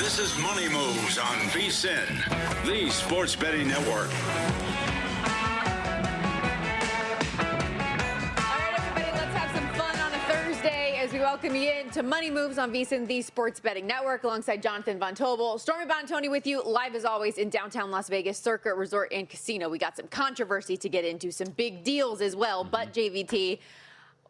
This is Money Moves on VSiN, the sports betting network. As we welcome you in to Money Moves on VSiN, the sports betting network, alongside Jonathan Von Tobel. Stormy Buonantony with you, live as always in downtown Las Vegas, Circuit Resort and Casino. We got some controversy to get into, some big deals as well. But JVT,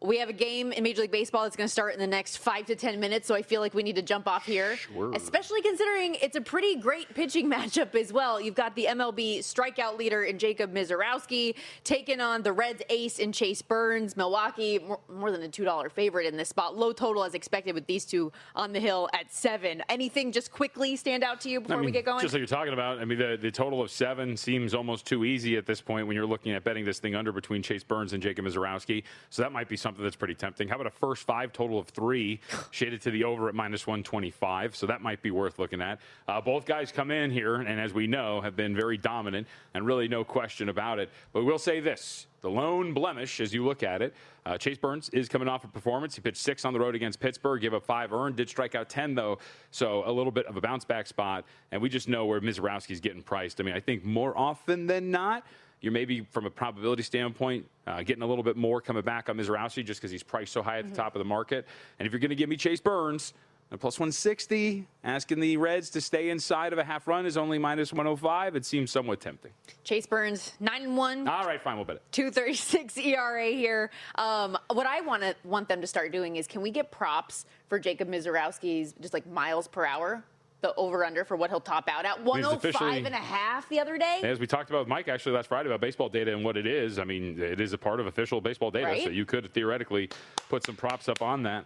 we have a game in Major League Baseball that's going to start in the next 5 to 10 minutes, so I feel like we need to jump off here. Sure. Especially considering it's a pretty great pitching matchup as well. You've got the MLB strikeout leader in Jacob Misiorowski taking on the Reds ace in Chase Burns. Milwaukee, more than a $2 favorite in this spot. Low total as expected with these two on the hill at 7. Anything just quickly stand out to you before we get going? Just like you're talking about, I mean, the total of 7 seems almost too easy at this point when you're looking at betting this thing under between Chase Burns and Jacob Misiorowski. So that might be something that's pretty tempting. How about a first 5 total of 3 shaded to the over at minus 125? So that might be worth looking at. Both guys come in here, and as we know, have been very dominant, and really no question about it. But we'll say this. The lone blemish, as you look at it, Chase Burns is coming off a performance. He pitched 6 on the road against Pittsburgh, gave up 5 earned, did strike out 10, though, so a little bit of a bounce-back spot. And we just know where Misiorowski's getting priced. I mean, I think more often than not, you're maybe, from a probability standpoint, getting a little bit more coming back on Misiorowski just because he's priced so high at the top of the market. And if you're going to give me Chase Burns, plus 160, asking the Reds to stay inside of a half run is only minus 105. It seems somewhat tempting. Chase Burns, 9-1. All right, fine, we'll bet it. 2.36 ERA here. What I want them to start doing is, can we get props for Jacob Misiorowski's just like miles per hour? The over-under for what he'll top out at 105 and a half the other day. As we talked about with Mike actually last Friday about baseball data and what it is. I mean, it is a part of official baseball data, right? So you could theoretically put some props up on that.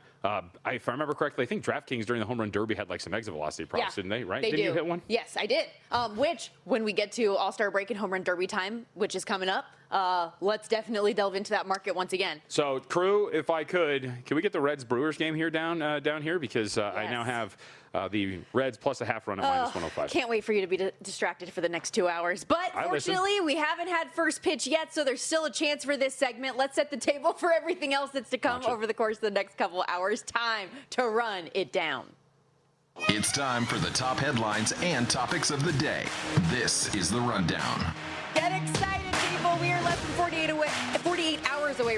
If I remember correctly, I think DraftKings during the Home Run Derby had like some exit velocity props, didn't they? Right? Didn't you hit one? Yes, I did. Which, when we get to All-Star break and Home Run Derby time, which is coming up, let's definitely delve into that market once again. So, crew, if I could, can we get the Reds Brewers game here down here? Because yes. I now have the Reds plus a half run at minus 105. Can't wait for you to be distracted for the next 2 hours. But fortunately, we haven't had first pitch yet, so there's still a chance for this segment. Let's set the table for everything else that's to come over the course of the next couple hours. Time to run it down. It's time for the top headlines and topics of the day. This is the Rundown. Get excited, people. We are less than 48 hours away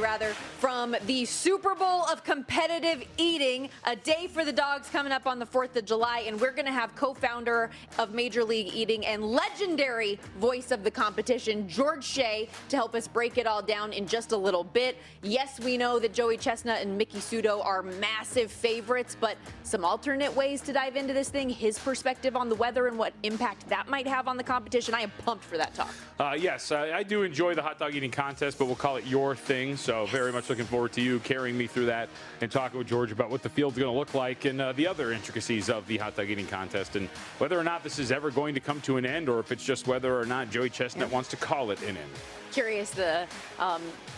from the Super Bowl of competitive eating. A day for the dogs coming up on the 4th of July, and we're going to have co-founder of Major League Eating and legendary voice of the competition, George Shea, to help us break it all down in just a little bit. Yes, we know that Joey Chestnut and Mickey Sudo are massive favorites, but some alternate ways to dive into this thing, his perspective on the weather and what impact that might have on the competition. I am pumped for that talk. Yes, I do enjoy the hot dog eating contest, but we'll call it your thing. So very much looking forward to you carrying me through that and talking with George about what the field's going to look like and the other intricacies of the hot dog eating contest and whether or not this is ever going to come to an end or if it's just whether or not Joey Chestnut wants to call it an end. Curious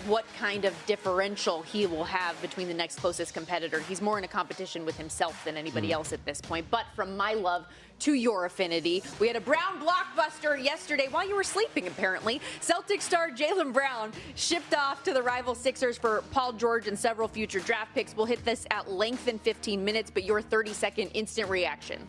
what kind of differential he will have between the next closest competitor. He's more in a competition with himself than anybody else at this point. But from my love to your affinity, we had a Brown blockbuster yesterday while you were sleeping, apparently. Celtics star Jaylen Brown shipped off to the rival Sixers for Paul George and several future draft picks. We'll hit this at length in 15 minutes, but your 30-second instant reaction.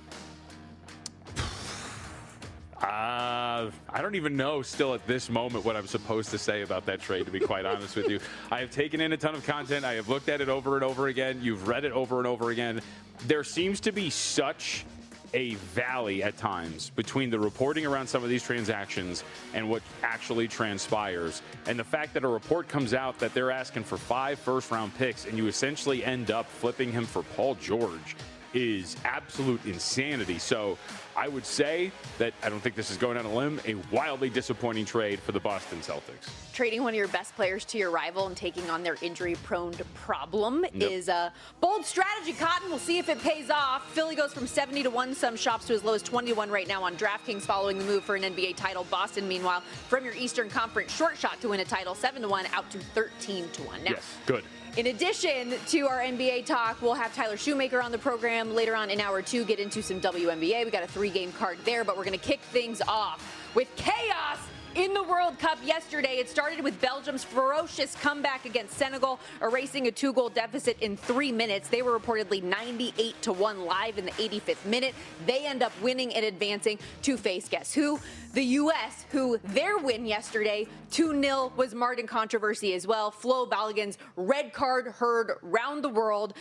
I don't even know still at this moment what I'm supposed to say about that trade, to be quite honest with you. I have taken in a ton of content. I have looked at it over and over again. You've read it over and over again. There seems to be such a valley at times between the reporting around some of these transactions and what actually transpires. And the fact that a report comes out that they're asking for 5 first-round picks and you essentially end up flipping him for Paul George is absolute insanity. So I would say that I don't think this is going on a limb, a wildly disappointing trade for the Boston Celtics. Trading one of your best players to your rival and taking on their injury-prone problem is a bold strategy, Cotton. We'll see if it pays off. Philly goes from 70 to 1 some shops to as low as 20 to 1 right now on DraftKings following the move for an NBA title. Boston, meanwhile, from your Eastern Conference short shot to win a title, 7 to 1 out to 13 to 1. Now, yes, good. In addition to our NBA talk, we'll have Tyler Shoemaker on the program later on in hour 2, get into some WNBA. We got a 3-game card there, but we're going to kick things off with chaos In the World Cup yesterday, it started with Belgium's ferocious comeback against Senegal, erasing a 2-goal deficit in 3 minutes. They were reportedly 98-1 live in the 85th minute. They end up winning and advancing to face, guess who? The U.S., who their win yesterday, 2-0, was marred in controversy as well. Flo Balogun's red card heard round the world.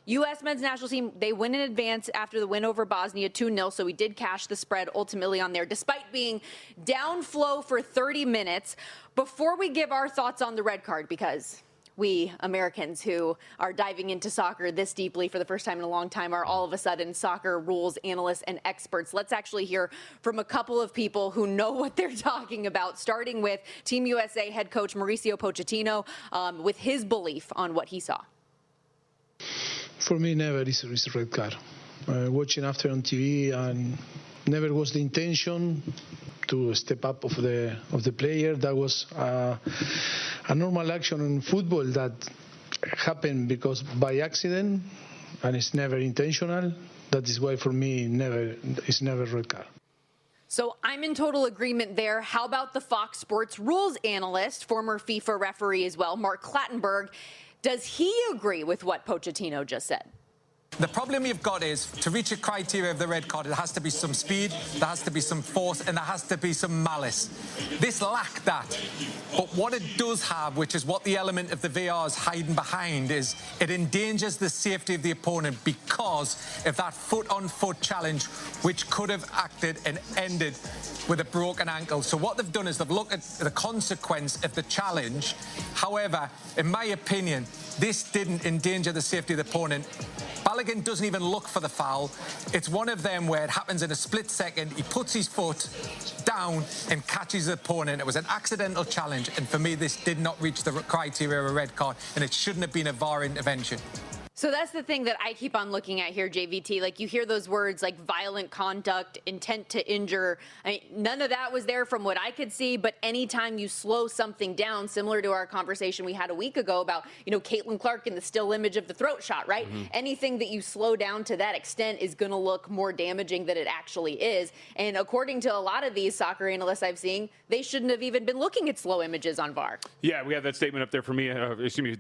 U.S. men's national team, they win in advance after the win over Bosnia, 2-0, so we did cash the spread ultimately on there, despite being down Flo for 30 minutes. Before we give our thoughts on the red card, because we Americans who are diving into soccer this deeply for the first time in a long time are all of a sudden soccer rules analysts and experts. Let's actually hear from a couple of people who know what they're talking about, starting with Team USA head coach Mauricio Pochettino with his belief on what he saw. For me, never is a red card. Watching after on TV, and never was the intention to step up of the player. That was a normal action in football that happened because by accident, and it's never intentional. That is why for me it's never red card. So I'm in total agreement there. How about the Fox Sports rules analyst, former FIFA referee as well, Mark Clattenburg? Does he agree with what Pochettino just said? The problem you've got is, to reach a criteria of the red card, there has to be some speed, there has to be some force, and there has to be some malice. This lacked that. But what it does have, which is what the element of the VAR is hiding behind, is it endangers the safety of the opponent because of that foot-on-foot challenge, which could have acted and ended with a broken ankle. So what they've done is they've looked at the consequence of the challenge. However, in my opinion, this didn't endanger the safety of the opponent. Balogun doesn't even look for the foul. It's one of them where it happens in a split second. He puts his foot down and catches the opponent. It was an accidental challenge, and for me, this did not reach the criteria of a red card, and it shouldn't have been a VAR intervention. So that's the thing that I keep on looking at here, JVT. Like, you hear those words like violent conduct, intent to injure. I mean, none of that was there from what I could see, but anytime you slow something down, similar to our conversation we had a week ago about, Caitlin Clark and the still image of the throat shot, right? Mm-hmm. Anything that you slow down to that extent is going to look more damaging than it actually is. And according to a lot of these soccer analysts I've seen, they shouldn't have even been looking at slow images on VAR. Yeah, we have that statement up there for me,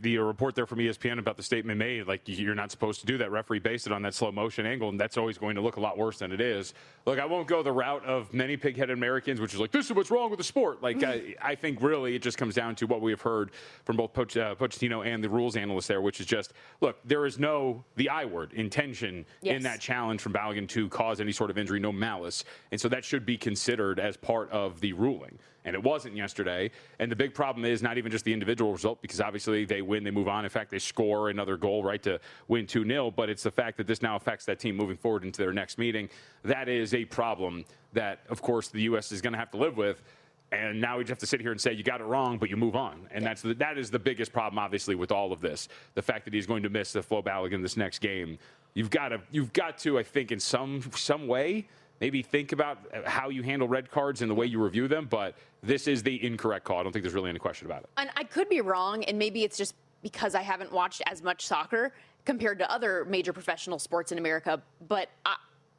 the report there from ESPN about the statement made, like, you're not supposed to do that. Referee based it on that slow motion angle, and that's always going to look a lot worse than it is. Look, I won't go the route of many pig-headed Americans, which is like, this is what's wrong with the sport. Like, I think really it just comes down to what we have heard from both Pochettino and the rules analyst there, which is just, look, there is the I word, intention in that challenge from Balogun to cause any sort of injury, no malice. And so that should be considered as part of the ruling. And it wasn't yesterday. And the big problem is not even just the individual result, because obviously they win, they move on. In fact, they score another goal, right, to win 2-0. But it's the fact that this now affects that team moving forward into their next meeting. That is a problem that, of course, the U.S. is going to have to live with. And now we just have to sit here and say, you got it wrong, but you move on. And that is the biggest problem, obviously, with all of this. The fact that he's going to miss the Flo Balogun this next game. You've got to, I think, in some way, maybe think about how you handle red cards and the way you review them, but this is the incorrect call. I don't think there's really any question about it. And I could be wrong, and maybe it's just because I haven't watched as much soccer compared to other major professional sports in America, but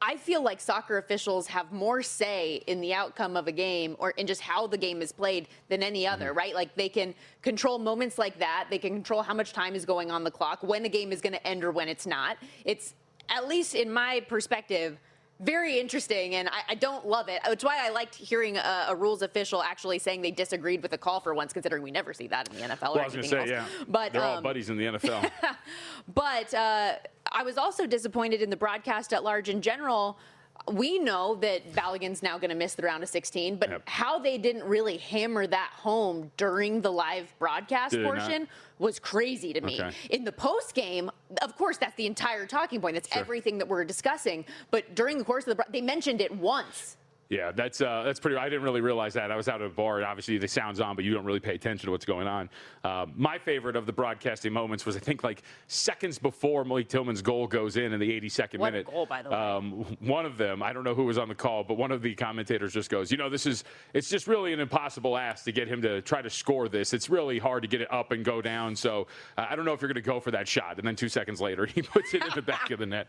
I feel like soccer officials have more say in the outcome of a game or in just how the game is played than any other, right? Like, they can control moments like that. They can control how much time is going on the clock, when the game is going to end or when it's not. It's, at least in my perspective, very interesting, and I don't love it. It's why I liked hearing a rules official actually saying they disagreed with the call for once, considering we never see that in the NFL or anything else. Yeah. But they're all buddies in the NFL. But I was also disappointed in the broadcast at large in general. We know that Balogun's now going to miss the round of 16, but how they didn't really hammer that home during the live broadcast portion was crazy to me. In the post game, of course, that's the entire talking point. That's everything that we're discussing. But during the course of they mentioned it once. Yeah, that's pretty. I didn't really realize that. I was out at a bar, and obviously the sound's on, but you don't really pay attention to what's going on. My favorite of the broadcasting moments was, I think, like seconds before Malik Tillman's goal goes in the 82nd minute. What goal, by the way? One of them, I don't know who was on the call, but one of the commentators just goes, it's just really an impossible ask to get him to try to score this. It's really hard to get it up and go down. So I don't know if you're going to go for that shot. And then 2 seconds later, he puts it in the back of the net.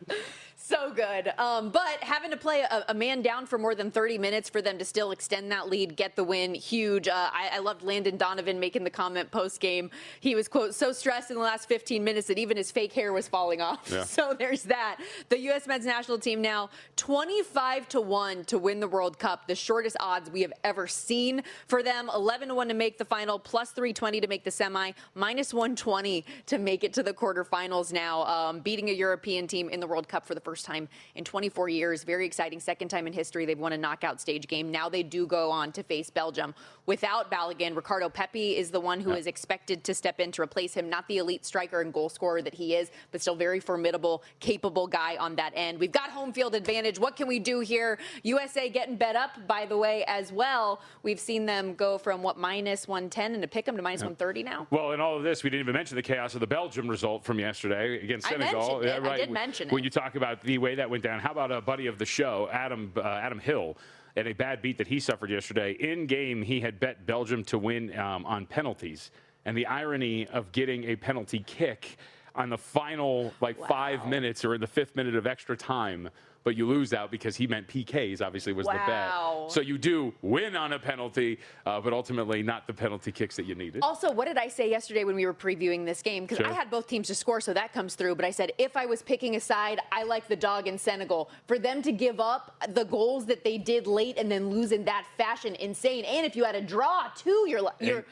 So good. But having to play a man down for more than 30 30 minutes for them to still extend that lead, get the win. Huge. I loved Landon Donovan making the comment post-game. He was, quote, so stressed in the last 15 minutes that even his fake hair was falling off. Yeah. So there's that. The U.S. men's national team now 25-1 to win the World Cup, the shortest odds we have ever seen for them. 11-1 to make the final, plus 320 to make the semi, minus 120 to make it to the quarterfinals now, beating a European team in the World Cup for the first time in 24 years. Very exciting. Second time in history they've won a knockout stage game. Now they do go on to face Belgium without Balogun. Ricardo Pepi is the one who is expected to step in to replace him. Not the elite striker and goal scorer that he is, but still very formidable, capable guy on that end. We've got home field advantage. What can we do here? USA getting bet up, by the way, as well. We've seen them go from, minus 110 and to pick them to minus 130 now. Well, in all of this, we didn't even mention the chaos of the Belgium result from yesterday against Senegal. I did mention it. When you talk about the way that went down, how about a buddy of the show, Adam Hill, and a bad beat that he suffered yesterday? In game, he had bet Belgium to win on penalties. And the irony of getting a penalty kick on the final 5 minutes or in the 5th minute of extra time, but you lose out because he meant PKs, obviously, was the bet. So you do win on a penalty, but ultimately not the penalty kicks that you needed. Also, what did I say yesterday when we were previewing this game? Because I had both teams to score, so that comes through. But I said, if I was picking a side, I like the dog in Senegal. For them to give up the goals that they did late and then lose in that fashion, insane. And if you had a draw, too, you're crazy.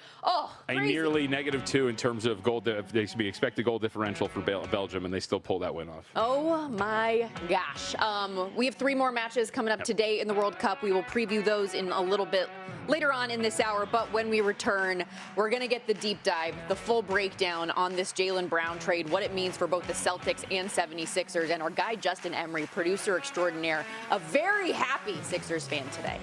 A nearly -2 in terms of goal. They should be expected goal differential for Belgium, and they still pull that win off. Oh, my gosh. We have 3 more matches coming up today in the World Cup. We will preview those in a little bit later on in this hour. But when we return, we're going to get the deep dive, the full breakdown on this Jaylen Brown trade, what it means for both the Celtics and 76ers. And our guy, Justin Emery, producer extraordinaire, a very happy Sixers fan today.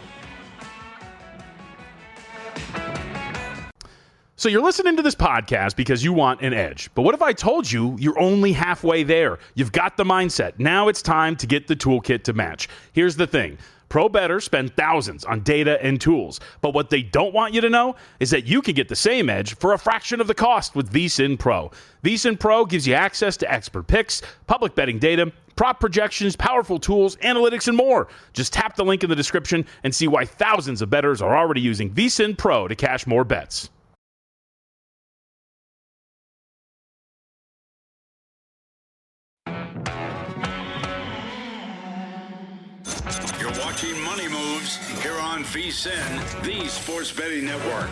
So you're listening to this podcast because you want an edge. But what if I told you you're only halfway there? You've got the mindset. Now it's time to get the toolkit to match. Here's the thing. Pro bettors spend thousands on data and tools. But what they don't want you to know is that you can get the same edge for a fraction of the cost with VSiN Pro. VSiN Pro gives you access to expert picks, public betting data, prop projections, powerful tools, analytics, and more. Just tap the link in the description and see why thousands of bettors are already using VSiN Pro to cash more bets. Watching Money Moves here on VSiN, the Sports Betting Network.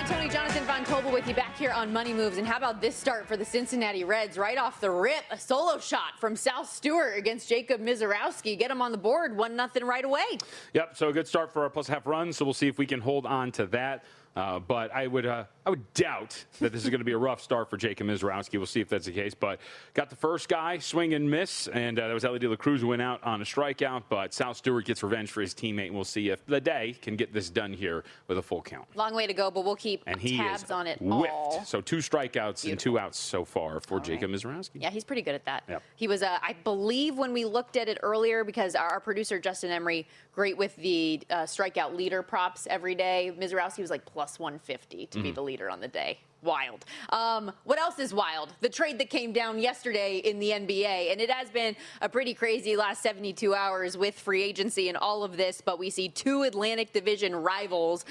Tony Jonathan Von Tobel with you back here on Money Moves. And how about this start for the Cincinnati Reds? Right off the rip, a solo shot from Sal Stewart against Jacob Mizorowski. Get him on the board, 1-0 right away. Yep, so a good start for a +half run, so we'll see if we can hold on to that. But I would doubt that this is going to be a rough start for Jacob Mizorowski. We'll see if that's the case. But got the first guy, swing and miss, and that was Ellie De La Cruz who went out on a strikeout. But Sal Stewart gets revenge for his teammate, and we'll see if the day can get this done here with a full count. Long way to go, but we'll keep tabs on it all. So 2 strikeouts and 2 outs so far for Jacob Mizorowski. Yeah, he's pretty good at that. Yep. He was, I believe, when we looked at it earlier, because our producer, Justin Emery, great with the strikeout leader props every day. Mizorowski was like plus 150 to be the leader on the day. Wild. What else is wild? The trade that came down yesterday in the NBA. And it has been a pretty crazy last 72 hours with free agency and all of this. But we see 2 Atlantic Division rivals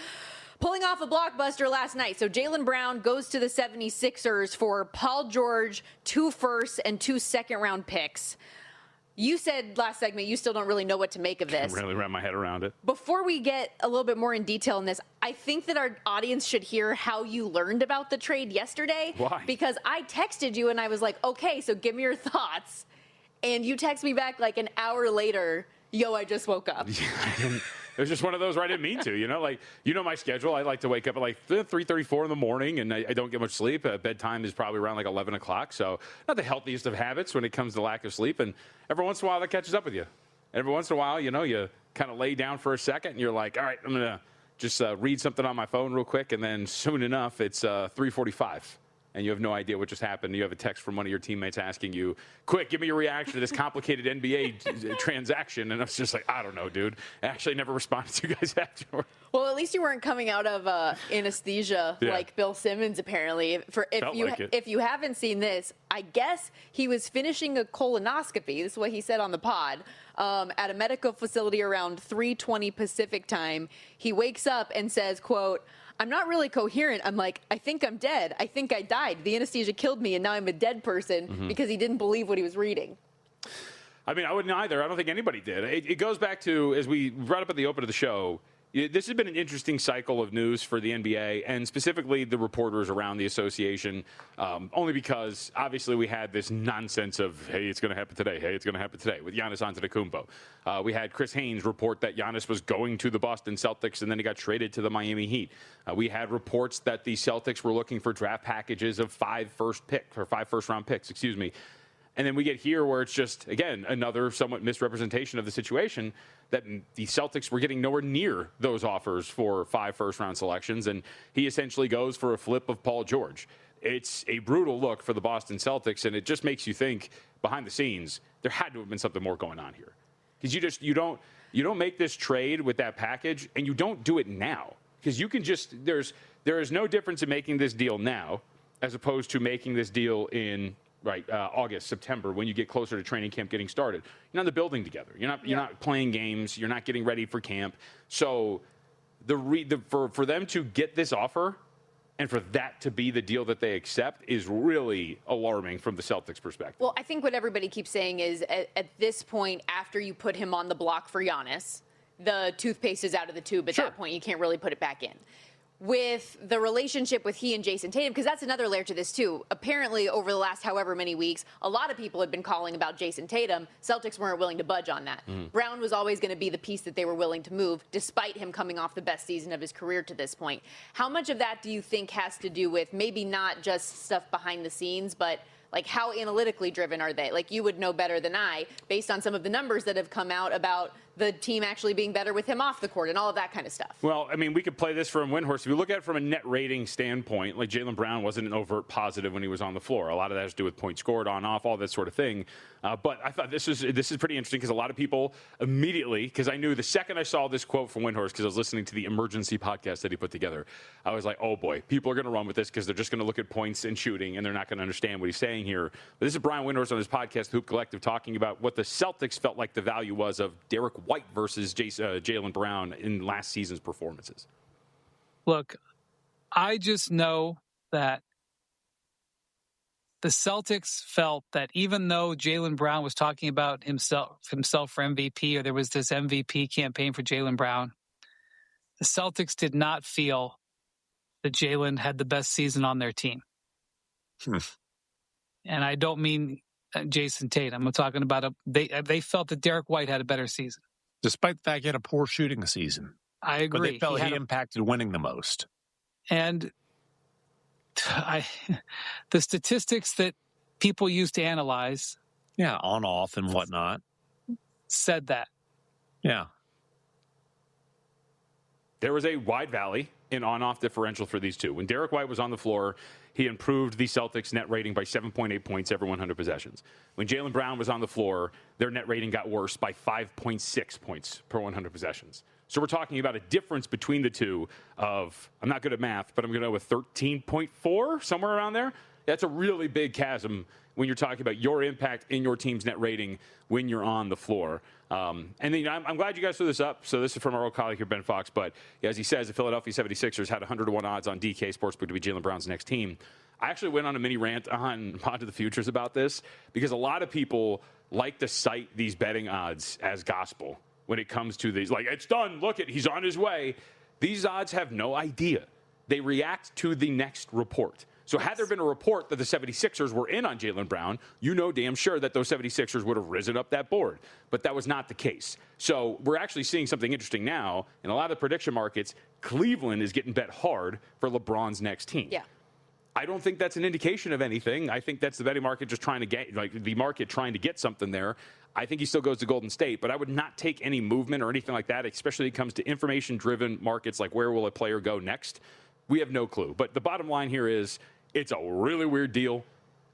pulling off a blockbuster last night. So Jaylen Brown goes to the 76ers for Paul George, 2 first and 2 second-round picks. You said last segment you still don't really know what to make of this. I really wrap my head around it. Before we get a little bit more in detail in this, I think that our audience should hear how you learned about the trade yesterday. Why? Because I texted you and I was like, okay, so give me your thoughts. And you text me back like an hour later, yo, I just woke up. It was just one of those where I didn't mean to, my schedule. I like to wake up at like 3:34 in the morning, and I don't get much sleep. Bedtime is probably around like 11 o'clock, so not the healthiest of habits when it comes to lack of sleep. And every once in a while, that catches up with you. Every once in a while, you kind of lay down for a second, and you're like, all right, I'm going to just read something on my phone real quick, and then soon enough, it's 3:45. and you have no idea what just happened. You have a text from one of your teammates asking you, quick, give me your reaction to this complicated NBA transaction. And I was just like, I don't know, dude. I actually never responded to you guys afterward. Well, at least you weren't coming out of anesthesia like Bill Simmons, apparently. If you haven't seen this, I guess he was finishing a colonoscopy. This is what he said on the pod. At a medical facility around 3:20 Pacific time. He wakes up and says, quote, I'm not really coherent. I'm like, I think I'm dead. I think I died. The anesthesia killed me, and now I'm a dead person because he didn't believe what he was reading. I mean, I wouldn't either. I don't think anybody did. It goes back to, as we brought up at the open of the show, this has been an interesting cycle of news for the NBA and specifically the reporters around the association, only because obviously we had this nonsense of, hey, it's going to happen today. Hey, it's going to happen today with Giannis Antetokounmpo. We had Chris Haynes report that Giannis was going to the Boston Celtics and then he got traded to the Miami Heat. We had reports that the Celtics were looking for draft packages of 5 first-round picks. And then we get here where it's just, again, another somewhat misrepresentation of the situation that the Celtics were getting nowhere near those offers for 5 first-round selections, and he essentially goes for a flip of Paul George. It's a brutal look for the Boston Celtics, and it just makes you think, behind the scenes, there had to have been something more going on here. Because you don't make this trade with that package, and you don't do it now. Because you can just, there is no difference in making this deal now as opposed to making this deal in August, September, when you get closer to training camp getting started. You're not in the building together. You're not playing games. You're not getting ready for camp. So for them to get this offer and for that to be the deal that they accept is really alarming from the Celtics perspective. Well, I think what everybody keeps saying is at this point, after you put him on the block for Giannis, the toothpaste is out of the tube. At that point, you can't really put it back in. With the relationship with he and Jason Tatum, because that's another layer to this, too. Apparently, over the last however many weeks, a lot of people had been calling about Jason Tatum. Celtics weren't willing to budge on that. Brown was always going to be the piece that they were willing to move, despite him coming off the best season of his career to this point. How much of that do you think has to do with maybe not just stuff behind the scenes, but like how analytically driven are they? Like you would know better than I, based on some of the numbers that have come out about the team actually being better with him off the court and all of that kind of stuff. Well, I mean, we could play this from Windhorst. If you look at it from a net rating standpoint, like Jaylen Brown wasn't an overt positive when he was on the floor. A lot of that has to do with points scored, on, off, all that sort of thing. But I thought this is pretty interesting because a lot of people immediately, because I knew the second I saw this quote from Windhorst, because I was listening to the emergency podcast that he put together, I was like, oh boy, people are going to run with this because they're just going to look at points and shooting and they're not going to understand what he's saying here. But this is Brian Windhorst on his podcast, The Hoop Collective, talking about what the Celtics felt like the value was of Derek White versus Jaylen Brown in last season's performances. Look, I just know that the Celtics felt that even though Jaylen Brown was talking about himself for MVP, or there was this MVP campaign for Jaylen Brown, the Celtics did not feel that Jaylen had the best season on their team. And I don't mean Jason Tatum. I'm talking about they felt that Derek White had a better season. Despite the fact he had a poor shooting season. I agree. But they felt he impacted winning the most. And the statistics that people use to analyze. Yeah, on, off, and whatnot. Said that. Yeah. There was a wide valley in on-off differential for these two. When Derek White was on the floor, he improved the Celtics' net rating by 7.8 points every 100 possessions. When Jaylen Brown was on the floor, their net rating got worse by 5.6 points per 100 possessions. So we're talking about a difference between the two of, I'm not good at math, but I'm going to go with 13.4, somewhere around there. That's a really big chasm when you're talking about your impact in your team's net rating when you're on the floor. And then, I'm glad you guys threw this up. So this is from our old colleague here, Ben Fox. But as he says, the Philadelphia 76ers had 100-1 odds on DK Sportsbook to be Jaylen Brown's next team. I actually went on a mini rant on Pod to the Futures about this because a lot of people like to cite these betting odds as gospel when it comes to these. Like, it's done. Look, he's on his way. These odds have no idea. They react to the next report. So had there been a report that the 76ers were in on Jaylen Brown, you know damn sure that those 76ers would have risen up that board. But that was not the case. So we're actually seeing something interesting now. In a lot of the prediction markets, Cleveland is getting bet hard for LeBron's next team. Yeah. I don't think that's an indication of anything. I think that's the betting market just trying to get, the market trying to get something there. I think he still goes to Golden State, but I would not take any movement or anything like that, especially when it comes to information-driven markets like where will a player go next. We have no clue. But the bottom line here is It's a really weird deal.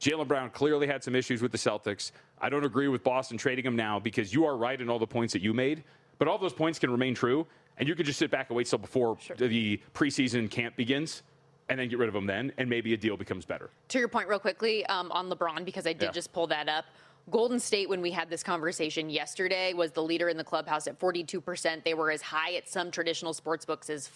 Jaylen Brown clearly had some issues with the Celtics. I don't agree with Boston trading him now because you are right in all the points that you made, but all those points can remain true, and you could just sit back and wait till before the preseason camp begins and then get rid of him then, and maybe a deal becomes better. To your point real quickly on LeBron, because I did just pull that up. Golden State, when we had this conversation yesterday, was the leader in the clubhouse at 42%. They were as high at some traditional sports books as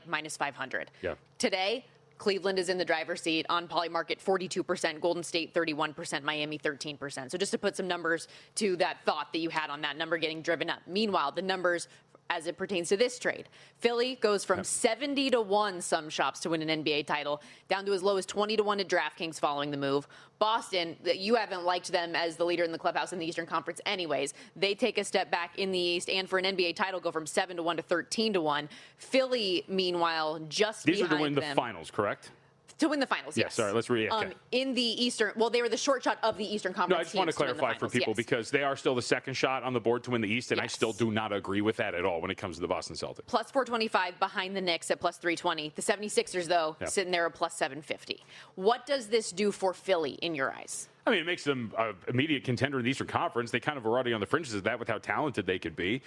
minus 500. Yeah. Today, Cleveland is in the driver's seat on Polymarket, 42%, Golden State 31%, Miami 13%. So just to put some numbers to that thought that you had on that number getting driven up. Meanwhile, the numbers as it pertains to this trade. Philly goes from 70-1 some shops to win an NBA title down to as low as 20-1 at DraftKings following the move. Boston, you haven't liked them as the leader in the clubhouse in the Eastern Conference anyways. They take a step back in the East and for an NBA title go from 7-1 to 13-1. Philly, meanwhile, just These behind them. are to win the finals, correct? To win the finals, yes. Sorry, let's read it. In the Eastern, well, they were the short shot of the Eastern Conference. No, I just want to clarify for people because they are still the second shot on the board to win the East, and I still do not agree with that at all when it comes to the Boston Celtics. Plus 425 behind the Knicks at plus 320. The 76ers, though, sitting there at plus 750. What does this do for Philly in your eyes? I mean, it makes them an immediate contender in the Eastern Conference. They kind of are already on the fringes of that with how talented they could be.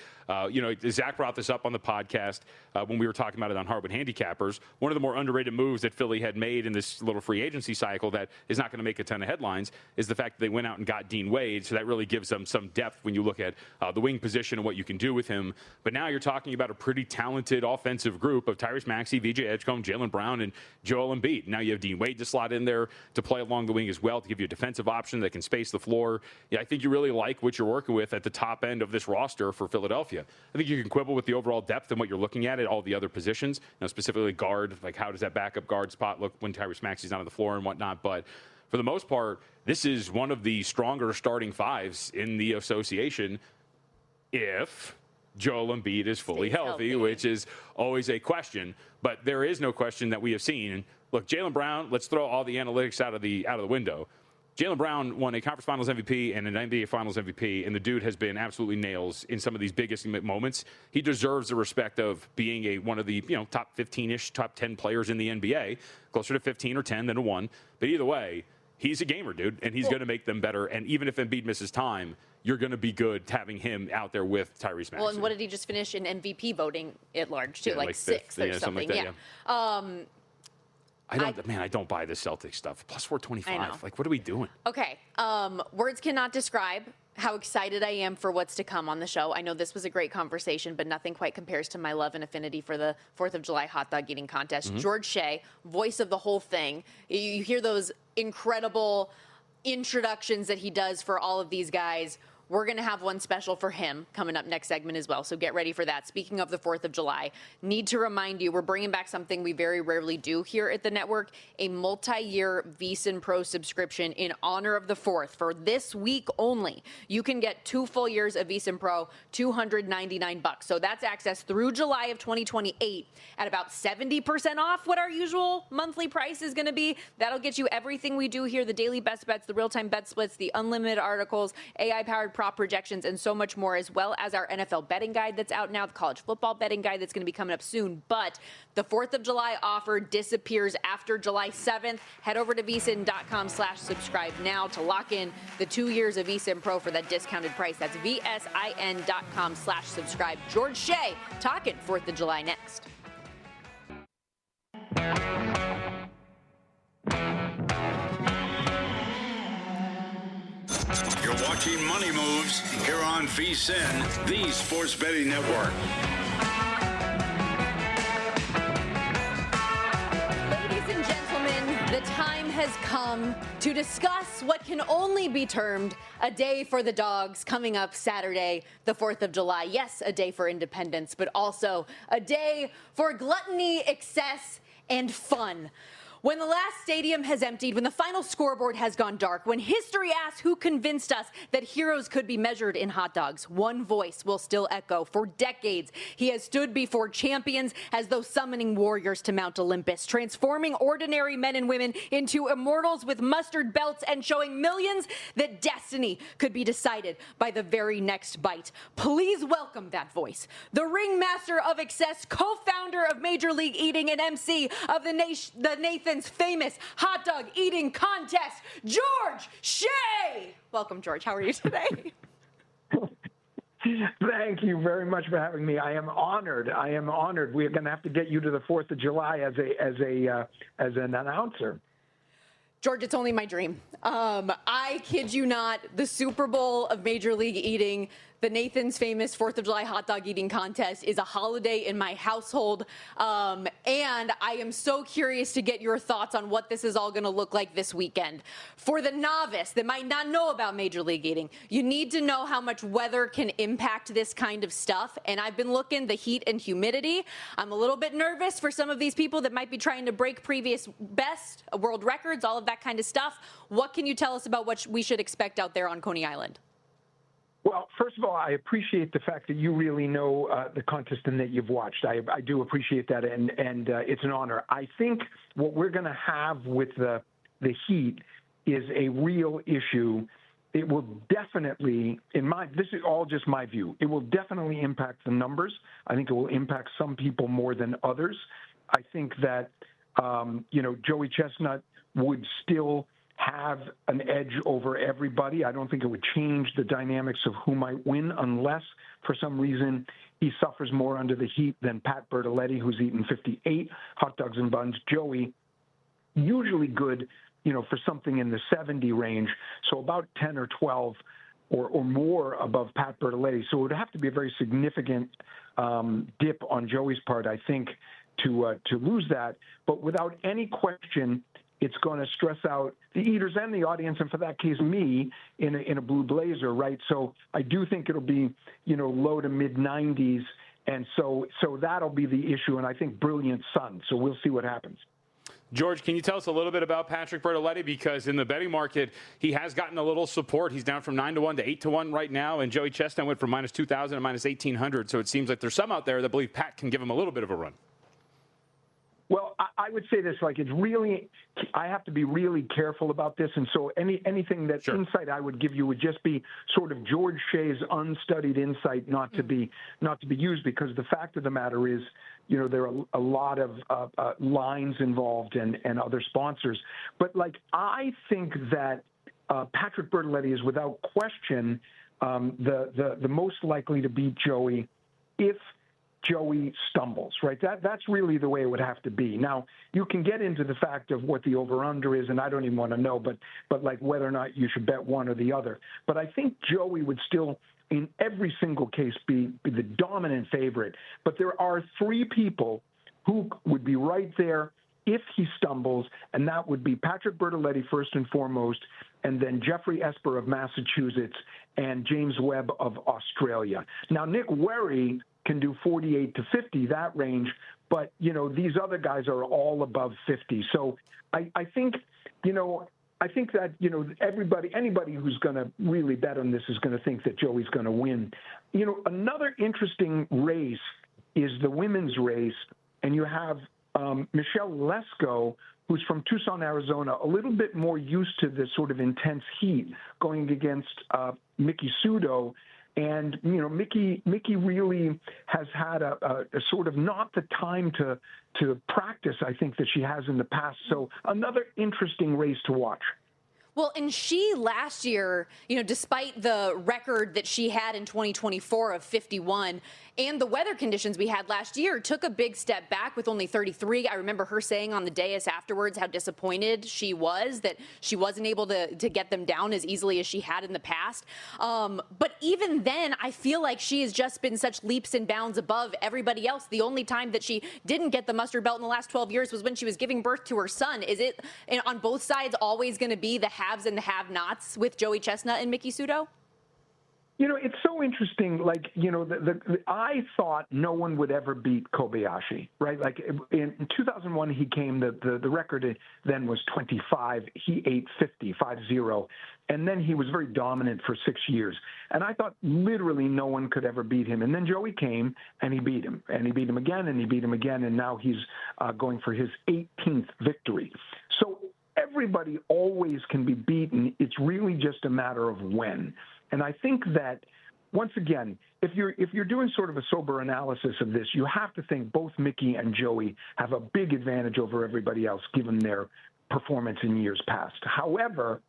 Zach brought this up on the podcast when we were talking about it on Hardwood Handicappers. One of the more underrated moves that Philly had made in this little free agency cycle that is not going to make a ton of headlines is the fact that they went out and got Dean Wade. So that really gives them some depth when you look at the wing position and what you can do with him. But now you're talking about a pretty talented offensive group of Tyrese Maxey, VJ Edgecombe, Jaylen Brown, and Joel Embiid. Now you have Dean Wade to slot in there to play along the wing as well to give you a defensive option that can space the floor. Yeah, I think you really like what you're working with at the top end of this roster for Philadelphia. I think you can quibble with the overall depth and what you're looking at all the other positions, specifically guard, like how does that backup guard spot look when Tyrese Maxey's not on the floor and whatnot. But for the most part, this is one of the stronger starting fives in the association if Joel Embiid is fully healthy, which is always a question. But there is no question that we have seen. Look, Jaylen Brown, let's throw all the analytics out of the window. Jaylen Brown won a Conference Finals MVP and an NBA Finals MVP, and the dude has been absolutely nails in some of these biggest moments. He deserves the respect of being one of the top 15-ish, top 10 players in the NBA, closer to 15 or 10 than a 1. But either way, he's a gamer, dude, and he's going to make them better. And even if Embiid misses time, you're going to be good having him out there with Tyrese Maxey. Well, and what did he just finish in MVP voting at large, too? Like sixth or something. Like that, I don't buy the Celtics stuff. Plus 425. Like, what are we doing? Okay. Words cannot describe how excited I am for what's to come on the show. I know this was a great conversation, but nothing quite compares to my love and affinity for the 4th of July hot dog eating contest. Mm-hmm. George Shea, voice of the whole thing. You hear those incredible introductions that he does for all of these guys. We're going to have one special for him coming up next segment as well, so get ready for that. Speaking of the 4th of July, need to remind you, we're bringing back something we very rarely do here at the network, a multi-year VSiN Pro subscription in honor of the 4th. For this week only, you can get 2 full years of VSiN Pro, $299. So that's access through July of 2028 at about 70% off what our usual monthly price is going to be. That'll get you everything we do here, the daily best bets, the real-time bet splits, the unlimited articles, AI-powered prop projections, and so much more, as well as our NFL betting guide that's out now, the college football betting guide that's going to be coming up soon. But the 4th of July offer disappears after July 7th. Head over to vsin.com/subscribe now to lock in the 2 years of VSiN Pro for that discounted price. That's vsin.com/subscribe. George Shea talking 4th of July next. You're watching Money Moves here on VSiN, the Sports Betting Network. Ladies and gentlemen, the time has come to discuss what can only be termed a day for the dogs coming up Saturday, the 4th of July. Yes, a day for independence, but also a day for gluttony, excess, and fun. When the last stadium has emptied, when the final scoreboard has gone dark, when history asks who convinced us that heroes could be measured in hot dogs, one voice will still echo. For decades, he has stood before champions as though summoning warriors to Mount Olympus, transforming ordinary men and women into immortals with mustard belts and showing millions that destiny could be decided by the very next bite. Please welcome that voice, the ringmaster of excess, co-founder of Major League Eating and MC of the Nathan Nathan's famous hot dog eating contest, George Shea. Welcome, George. How are you today? Thank you very much for having me. I am honored. We're going to have to get you to the 4th of July as an announcer. George, it's only my dream. I kid you not, the Super Bowl of Major League Eating, the Nathan's famous 4th of July hot dog eating contest, is a holiday in my household. And I am so curious to get your thoughts on what this is all going to look like this weekend. For the novice that might not know about Major League Eating, you need to know how much weather can impact this kind of stuff. And I've been looking the heat and humidity. I'm a little bit nervous for some of these people that might be trying to break previous best, world records, all of that kind of stuff. What can you tell us about what we should expect out there on Coney Island? Well, first of all, I appreciate the fact that you really know the contest and that you've watched. I do appreciate that, and it's an honor. I think what we're going to have with the heat is a real issue. It will definitely, this is all just my view, it will definitely impact the numbers. I think it will impact some people more than others. I think that, Joey Chestnut would still have an edge over everybody. I don't think it would change the dynamics of who might win unless, for some reason, he suffers more under the heat than Pat Bertoletti, who's eaten 58 hot dogs and buns. Joey, usually good, for something in the 70 range, so about 10 or 12 or more above Pat Bertoletti. So it would have to be a very significant dip on Joey's part, I think, to lose that. But without any question, it's going to stress out the eaters and the audience, and for that case, me in a blue blazer, right? So I do think it'll be, low to mid 90s, and so that'll be the issue. And I think brilliant sun. So we'll see what happens. George, can you tell us a little bit about Patrick Bertoletti? Because in the betting market, he has gotten a little support. He's down from 9-1 to 8-1 right now, and Joey Chestnut went from minus 2,000 to minus 1,800. So it seems like there's some out there that believe Pat can give him a little bit of a run. Well, I would say this, it's really, I have to be really careful about this. And so anything that insight I would give you would just be sort of George Shea's unstudied insight, not to be used, because the fact of the matter is, there are a lot of lines involved and other sponsors. But I think that Patrick Bertoletti is without question the most likely to beat Joey if Joey stumbles, right? That's really the way it would have to be. Now, you can get into the fact of what the over-under is, and I don't even want to know, but whether or not you should bet one or the other. But I think Joey would still, in every single case, be the dominant favorite. But there are three people who would be right there if he stumbles, and that would be Patrick Bertoletti first and foremost, and then Jeffrey Esper of Massachusetts and James Webb of Australia. Now, Nick Werry can do 48 to 50, that range, but, these other guys are all above 50. So I think that, anybody who's going to really bet on this is going to think that Joey's going to win. Another interesting race is the women's race, and you have Michelle Lesko, who's from Tucson, Arizona, a little bit more used to this sort of intense heat, going against Miki Sudo. And, Miki really has had a sort of not the time to practice, I think, that she has in the past. So another interesting race to watch. Well, and she last year, despite the record that she had in 2024 of 51 and the weather conditions we had last year, took a big step back with only 33. I remember her saying on the dais afterwards how disappointed she was that she wasn't able to get them down as easily as she had in the past. But even then, I feel like she has just been such leaps and bounds above everybody else. The only time that she didn't get the mustard belt in the last 12 years was when she was giving birth to her son. Is it on both sides always going to be the haves and the have-nots with Joey Chestnut and Miki Sudo? It's so interesting. I thought no one would ever beat Kobayashi, right? In 2001, he came, the record then was 25. He ate 50, and then he was very dominant for 6 years. And I thought literally no one could ever beat him. And then Joey came, and he beat him. And he beat him again, and he beat him again, and now he's going for his 18th victory. So everybody always can be beaten. It's really just a matter of when. And I think that once again, if you're doing sort of a sober analysis of this, you have to think both Mickey and Joey have a big advantage over everybody else given their performance in years past. However,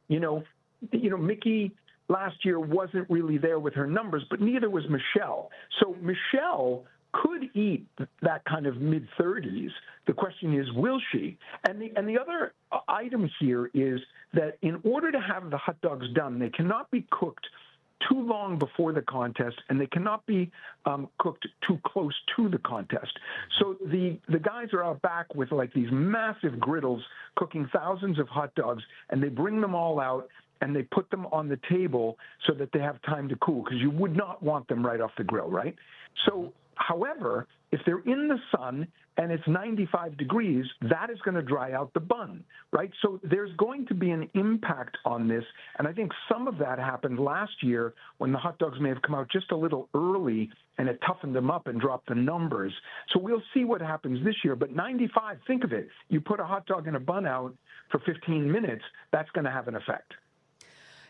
Mickey last year wasn't really there with her numbers, but neither was Michelle. So Michelle could eat that kind of mid-30s. The question is, will she? And the other item here is that in order to have the hot dogs done, they cannot be cooked too long before the contest, and they cannot be cooked too close to the contest. So the guys are out back with like these massive griddles cooking thousands of hot dogs, and they bring them all out and they put them on the table so that they have time to cool, because you would not want them right off the grill, right? So, however, if they're in the sun and it's 95 degrees, that is going to dry out the bun, right? So there's going to be an impact on this. And I think some of that happened last year when the hot dogs may have come out just a little early and it toughened them up and dropped the numbers. So we'll see what happens this year. But 95, think of it. You put a hot dog and a bun out for 15 minutes, that's going to have an effect.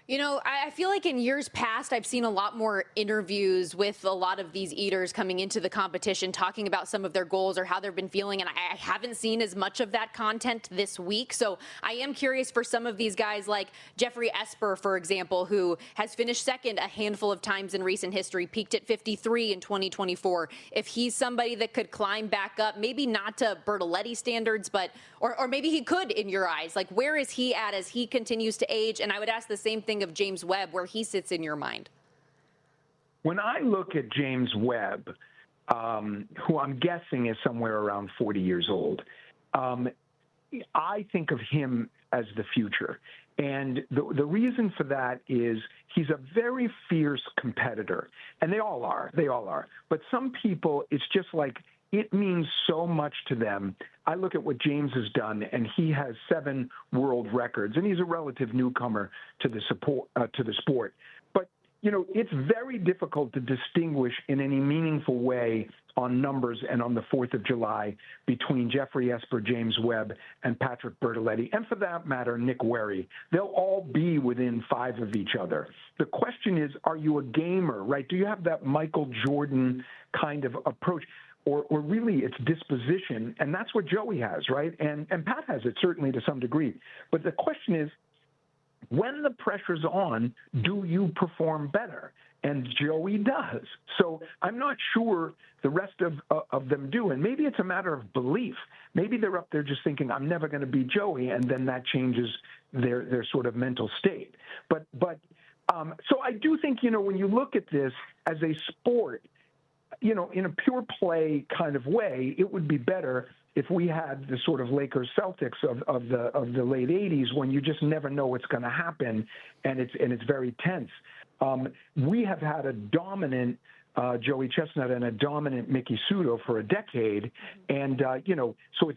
I feel like in years past, I've seen a lot more interviews with a lot of these eaters coming into the competition, talking about some of their goals or how they've been feeling. And I haven't seen as much of that content this week. So I am curious for some of these guys like Jeffrey Esper, for example, who has finished second a handful of times in recent history, peaked at 53 in 2024. If he's somebody that could climb back up, maybe not to Bertoletti standards, but or maybe he could in your eyes. Like, where is he at as he continues to age? And I would ask the same thing of James Webb, where he sits in your mind. When I look at James Webb, who I'm guessing is somewhere around 40 years old, I think of him as the future. And the reason for that is he's a very fierce competitor. And they all are. But some people, it's just like, it means so much to them. I look at what James has done, and he has 7 world records, and he's a relative newcomer to the sport. But, it's very difficult to distinguish in any meaningful way on numbers and on the 4th of July between Jeffrey Esper, James Webb, and Patrick Bertoletti, and for that matter, Nick Werry. They'll all be within 5 of each other. The question is, are you a gamer, right? Do you have that Michael Jordan kind of approach? Or really it's disposition, and that's what Joey has, right? And Pat has it certainly to some degree. But the question is, when the pressure's on, do you perform better? And Joey does. So I'm not sure the rest of them do. And maybe it's a matter of belief. Maybe they're up there just thinking, I'm never going to be Joey, and then that changes their sort of mental state. But so I do think, when you look at this as a sport, in a pure play kind of way, it would be better if we had the sort of Lakers Celtics of the late 80s, when you just never know what's going to happen, and it's very tense. We have had a dominant Joey Chestnut and a dominant Miki Sudo for a decade, and so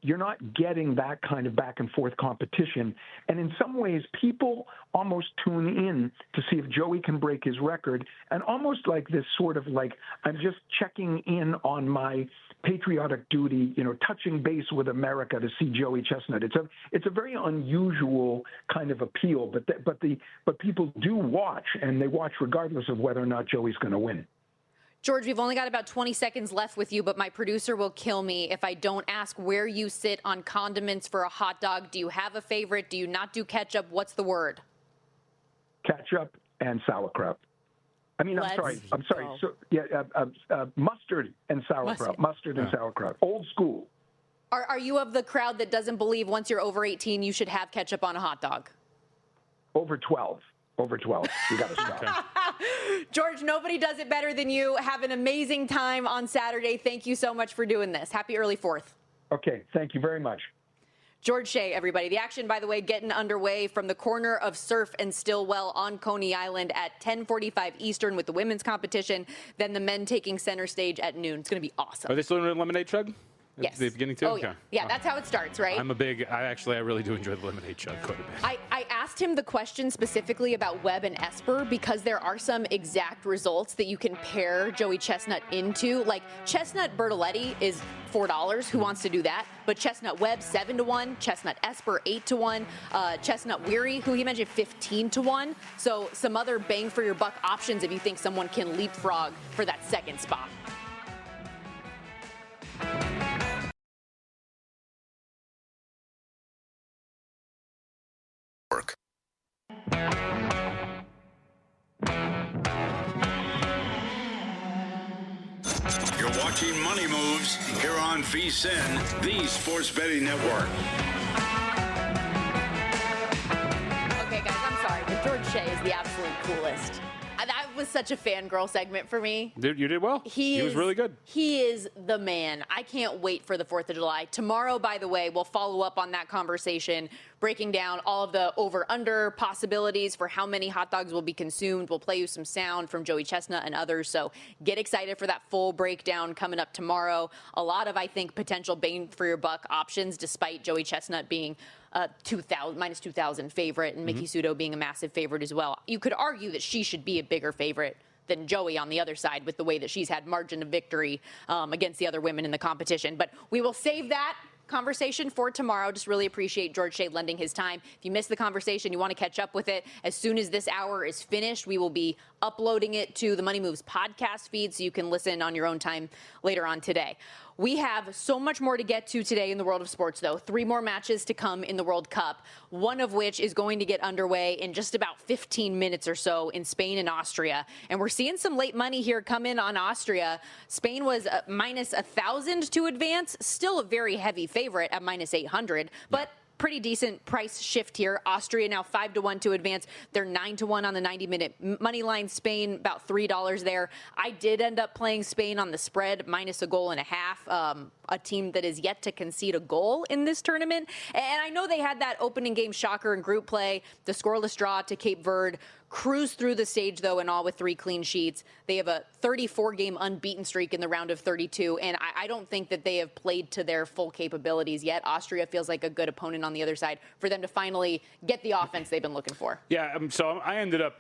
you're not getting that kind of back and forth competition. And in some ways, people almost tune in to see if Joey can break his record, and almost like this sort of like, I'm just checking in on my patriotic duty, touching base with America to see Joey Chestnut. It's a very unusual kind of appeal, but people do watch, and they watch regardless of whether or not Joey's going to win. George, we've only got about 20 seconds left with you, but my producer will kill me if I don't ask where you sit on condiments for a hot dog. Do you have a favorite? Do you not do ketchup? What's the word? Ketchup and sauerkraut. I'm sorry. So, mustard and sauerkraut. Mustard and sauerkraut. Old school. Are you of the crowd that doesn't believe once you're over 18 you should have ketchup on a hot dog? Over 12. Over 12. You got to stop. George, nobody does it better than you. Have an amazing time on Saturday. Thank you so much for doing this. Happy early 4th. Okay. Thank you very much. George Shea, everybody. The action, by the way, getting underway from the corner of Surf and Stillwell on Coney Island at 10:45 Eastern with the women's competition. Then the men taking center stage at noon. It's going to be awesome. Are they still doing lemonade chug? Yes. At the beginning too? Oh, yeah. Yeah, that's how it starts, right? I really do enjoy the lemonade chug quite a bit. I asked him the question specifically about Webb and Esper because there are some exact results that you can pair Joey Chestnut into. Like Chestnut Bertoletti is $4. Who wants to do that? But Chestnut Webb 7-1, Chestnut Esper 8-1, Chestnut Weary, who he mentioned 15-1. So some other bang for your buck options if you think someone can leapfrog for that second spot. You're watching Money Moves here on VSiN, the Sports Betting Network. Okay, guys, I'm sorry, but George Shea is the absolute coolest. That was such a fangirl segment for me. Dude, you did well. He was really good. He is the man. I can't wait for the 4th of July. Tomorrow, by the way, we'll follow up on that conversation, breaking down all of the over-under possibilities for how many hot dogs will be consumed. We'll play you some sound from Joey Chestnut and others, so get excited for that full breakdown coming up tomorrow. A lot of, I think, potential bang for your buck options, despite Joey Chestnut being minus 2,000 favorite and Miki Sudo being a massive favorite as well. You could argue that she should be a bigger favorite than Joey on the other side with the way that she's had margin of victory against the other women in the competition. But we will save that conversation for tomorrow. Just really appreciate George Shea lending his time. If you missed the conversation, you want to catch up with it, as soon as this hour is finished, we will be uploading it to the Money Moves podcast feed so you can listen on your own time later on today. We have so much more to get to today in the world of sports, though. 3 more matches to come in the World Cup, one of which is going to get underway in just about 15 minutes or so in Spain and Austria. And we're seeing some late money here come in on Austria. Spain was minus 1,000 to advance, still a very heavy favorite at minus 800, but pretty decent price shift here. Austria now 5-1 to advance. They're 9-1 on the 90-minute money line. Spain about $3 there. I did end up playing Spain on the spread minus a goal and a half. A team that is yet to concede a goal in this tournament. And I know they had that opening game shocker in group play, the scoreless draw to Cape Verde. Cruised through the stage, though, and all with 3 clean sheets. They have a 34-game unbeaten streak in the round of 32, and I don't think that they have played to their full capabilities yet. Austria feels like a good opponent on the other side for them to finally get the offense they've been looking for. Yeah, so I ended up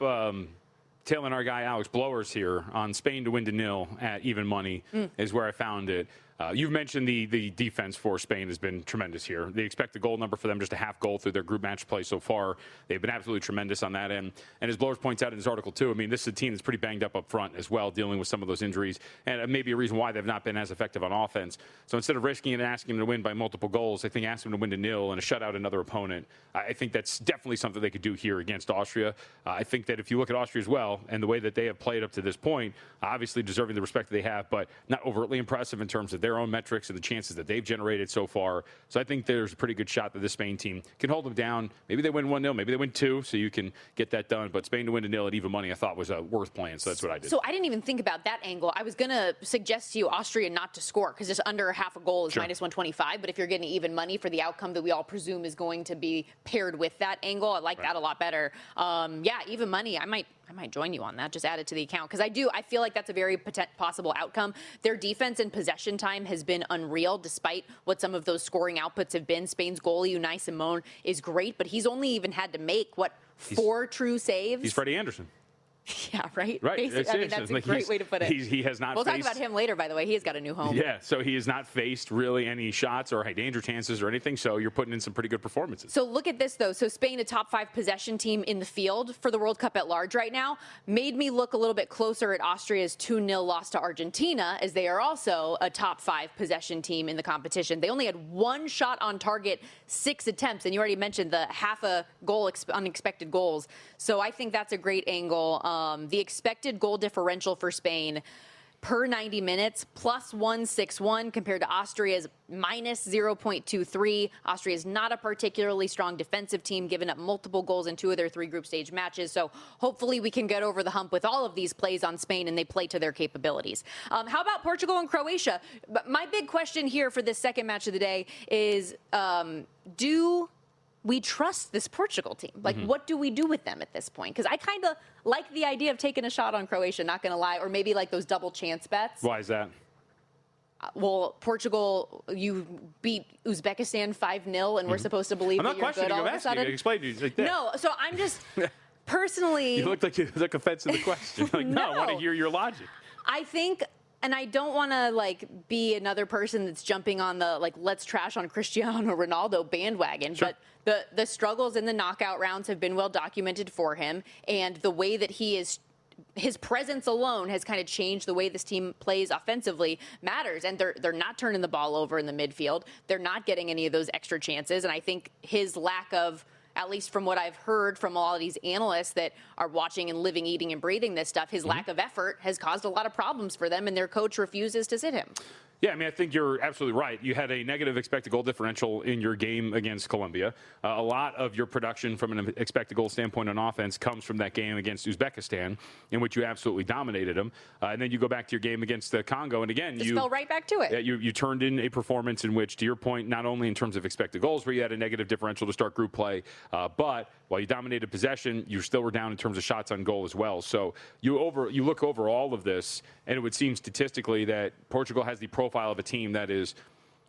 tailing our guy Alex Blowers here on Spain to win to nil at even money is where I found it. You've mentioned the defense for Spain has been tremendous here. The expected goal number for them, just a half goal through their group match play so far. They've been absolutely tremendous on that end. And as Blowers points out in his article, too, I mean, this is a team that's pretty banged up front as well, dealing with some of those injuries. And maybe a reason why they've not been as effective on offense. So instead of risking it and asking them to win by multiple goals, I think asking them to win to nil and a shutout another opponent, I think that's definitely something they could do here against Austria. I think that if you look at Austria as well, and the way that they have played up to this point, obviously deserving the respect that they have, but not overtly impressive in terms of their own metrics and the chances that they've generated so far. So I think there's a pretty good shot that this Spain team can hold them down. Maybe they win 1-0, maybe they win 2, so you can get that done. But Spain to win to nil at even money, I thought was worth playing, so that's what I did. So I didn't even think about that angle. I was going to suggest to you Austria not to score, because just under half a goal is minus 125. But if you're getting even money for the outcome that we all presume is going to be paired with that angle, I like that a lot better. Yeah, even money, I might join you on that. Just add it to the account, because I feel like that's a very possible outcome. Their defense and possession time has been unreal, despite what some of those scoring outputs have been. Spain's goalie, Unai Simon, is great, but he's only even had to make, 4 true saves? He's Freddie Anderson. Yeah, right? Right. I mean, that's a great way to put it. He has not We'll faced... talk about him later, by the way. He has got a new home. Yeah, so he has not faced really any shots or high danger chances or anything, so you're putting in some pretty good performances. So look at this, though. So Spain, a top 5 possession team in the field for the World Cup at large right now, made me look a little bit closer at Austria's 2-0 loss to Argentina, as they are also a top 5 possession team in the competition. They only had 1 shot on target, 6 attempts, and you already mentioned the half a goal unexpected goals. So I think that's a great angle. The expected goal differential for Spain per 90 minutes, plus 161 compared to Austria's minus 0.23. Austria is not a particularly strong defensive team, giving up multiple goals in 2 of their 3 group stage matches. So hopefully we can get over the hump with all of these plays on Spain and they play to their capabilities. How about Portugal and Croatia? My big question here for this second match of the day is, do we trust this Portugal team? What do we do with them at this point? Because I kind of like the idea of taking a shot on Croatia, not going to lie, or maybe like those double chance bets. Why is that? well, Portugal, you beat Uzbekistan 5-0, and we're supposed to believe that you're good all of a sudden. I'm explaining to you. Like that. No, so I'm just personally. You look like you took offense to the question. Like, no, I want to hear your logic. I think, and I don't want to be another person that's jumping on the let's trash on Cristiano Ronaldo bandwagon, Sure. but the struggles in the knockout rounds have been well documented for him, and the way that his presence alone has kind of changed the way this team plays offensively matters. And they're not turning the ball over in the midfield. They're not getting any of those extra chances. And I think his lack of, at least from what I've heard from a lot of these analysts that are watching and living, eating, and breathing this stuff, his lack of effort has caused a lot of problems for them, and their coach refuses to sit him. Yeah, I mean, I think you're absolutely right. You had a negative expected goal differential in your game against Colombia. A lot of your production from an expected goal standpoint on offense comes from that game against Uzbekistan, in which you absolutely dominated them. And then you go back to your game against the Congo, and again, you fell right back to it. You turned in a performance in which, to your point, not only in terms of expected goals, where you had a negative differential to start group play, but while you dominated possession, you still were down in terms of shots on goal as well. So you look over all of this, and it would seem statistically that Portugal has the profile of a team that is,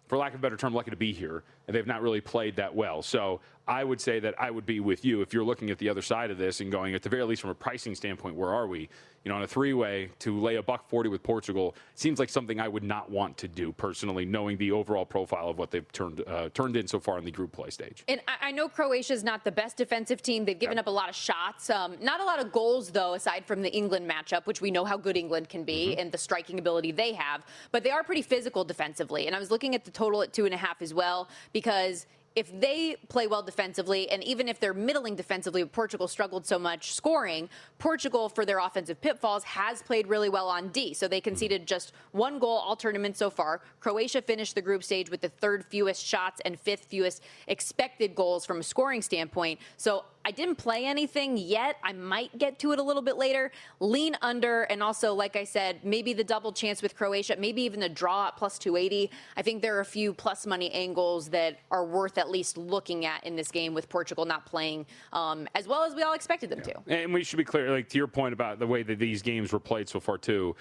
for lack of a better term, lucky to be here, and they've not really played that well. So I would say that I would be with you if you're looking at the other side of this and going, at the very least from a pricing standpoint, where are we? On a three-way to lay $1.40 with Portugal seems like something I would not want to do personally, knowing the overall profile of what they've turned in so far in the group play stage. And I know Croatia's not the best defensive team. They've given up a lot of shots. Not a lot of goals, though, aside from the England matchup, which we know how good England can be and the striking ability they have. But they are pretty physical defensively. And I was looking at the total at 2.5 as well, because if they play well defensively, and even if they're middling defensively, Portugal struggled so much scoring, Portugal, for their offensive pitfalls, has played really well on D. So they conceded just 1 goal all tournament so far. Croatia finished the group stage with the 3rd fewest shots and 5th fewest expected goals from a scoring standpoint. So I didn't play anything yet. I might get to it a little bit later. Lean under, and also, like I said, maybe the double chance with Croatia, maybe even the draw at plus 280. I think there are a few plus money angles that are worth at least looking at in this game, with Portugal not playing as well as we all expected them to. And we should be clear, to your point about the way that these games were played so far too.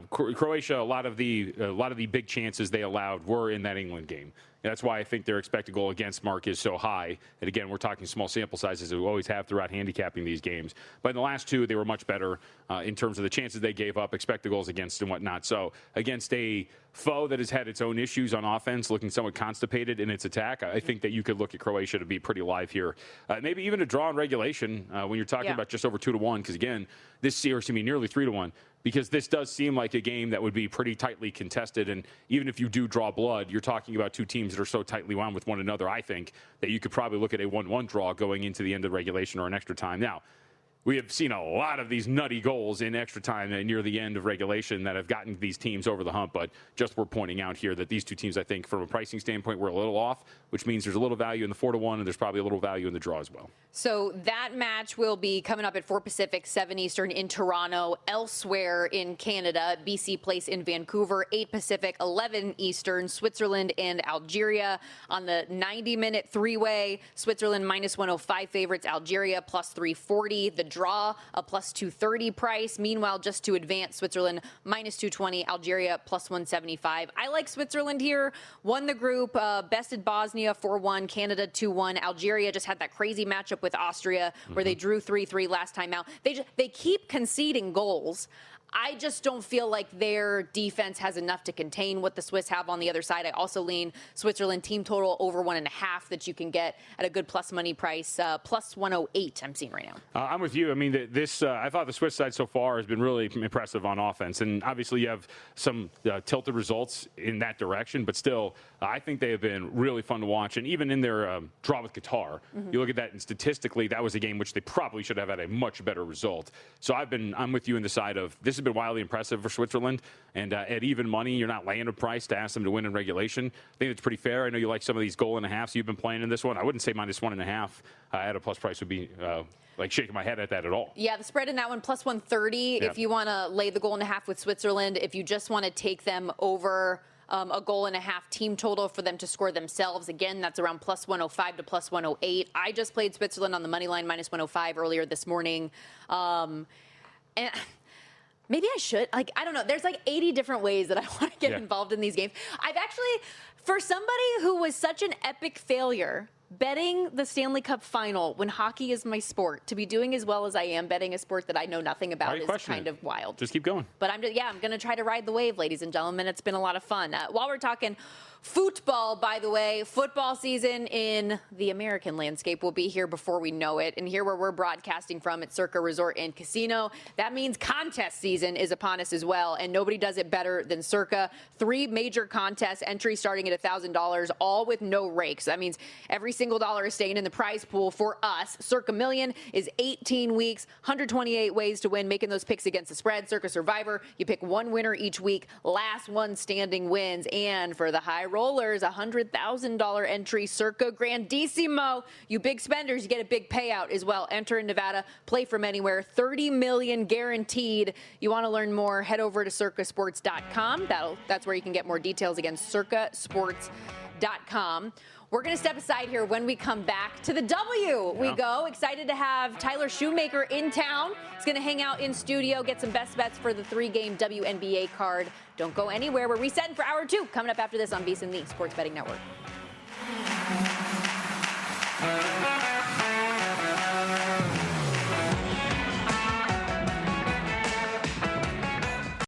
Croatia, a lot of the big chances they allowed were in that England game. And that's why I think their expected goal against mark is so high. And again, we're talking small sample sizes that we always have throughout handicapping these games. But in the last 2, they were much better in terms of the chances they gave up, expected goals against, and whatnot. So against a foe that has had its own issues on offense, looking somewhat constipated in its attack, I think that you could look at Croatia to be pretty live here. Maybe even a draw in regulation when you're talking about just over 2-1, because again, this series to me nearly 3-1. Because this does seem like a game that would be pretty tightly contested. And even if you do draw blood, you're talking about 2 teams that are so tightly wound with one another, I think, that you could probably look at a 1-1 draw going into the end of regulation or an extra time. Now, we have seen a lot of these nutty goals in extra time near the end of regulation that have gotten these teams over the hump. But just we're pointing out here that these 2 teams, I think, from a pricing standpoint, were a little off, which means there's a little value in the 4-1, and there's probably a little value in the draw as well. So that match will be coming up at 4 Pacific, 7 Eastern in Toronto. Elsewhere in Canada, BC Place in Vancouver, 8 Pacific, 11 Eastern, Switzerland and Algeria. On the 90-minute three-way, Switzerland minus 105 favorites, Algeria plus 340. The draw, a plus 230 price. Meanwhile, just to advance, Switzerland minus 220, Algeria plus 175. I like Switzerland here. Won the group, bested Bosnia 4-1, Canada 2-1. Algeria just had that crazy matchup with Austria where they drew 3-3 last time out. They keep conceding goals. I just don't feel like their defense has enough to contain what the Swiss have on the other side. I also lean Switzerland team total over 1.5 that you can get at a good plus money price, plus 108 I'm seeing right now. I'm with you. I mean, I thought the Swiss side so far has been really impressive on offense. And obviously you have some tilted results in that direction, but still, I think they have been really fun to watch. And even in their draw with Qatar, you look at that, and statistically, that was a game which they probably should have had a much better result. So I'm with you in the side of this has been wildly impressive for Switzerland, and at even money, you're not laying a price to ask them to win in regulation. I think it's pretty fair. I know you like some of these goal and a halves you've been playing in this one. I wouldn't say minus 1.5 at a plus price would be like shaking my head at that at all. Yeah, the spread in that one plus 130 if you want to lay the goal and a half with Switzerland. If you just want to take them over a goal and a half team total for them to score themselves. Again, that's around plus 105 to plus 108. I just played Switzerland on the money line minus 105 earlier this morning. And Maybe I should. Like, I don't know. There's like 80 different ways that I want to get involved in these games. I've actually, for somebody who was such an epic failure betting the Stanley Cup final when hockey is my sport, to be doing as well as I am betting a sport that I know nothing about is kind of wild. Just keep going. But I'm going to try to ride the wave, ladies and gentlemen. It's been a lot of fun. While we're talking football, by the way, football season in the American landscape will be here before we know it. And here where we're broadcasting from at Circa Resort and Casino, that means contest season is upon us as well. And nobody does it better than Circa. 3 major contest entries starting at $1,000, all with no rakes. That means every single dollar is staying in the prize pool for us. Circa Million is 18 weeks, 128 ways to win, making those picks against the spread. Circa Survivor, you pick one winner each week. Last one standing wins. And for the high rollers, $100,000 entry, Circa Grandissimo. You big spenders, you get a big payout as well. Enter in Nevada, play from anywhere, $30 million guaranteed. You want to learn more, head over to circasports.com. That's where you can get more details. Again, circasports.com. We're going to step aside here. When we come back to the W, we go. Excited to have Tyler Shoemaker in town. He's going to hang out in studio, get some best bets for the 3-game WNBA card. Don't go anywhere. We're resetting for hour 2. Coming up after this on VSiN, the Sports Betting Network.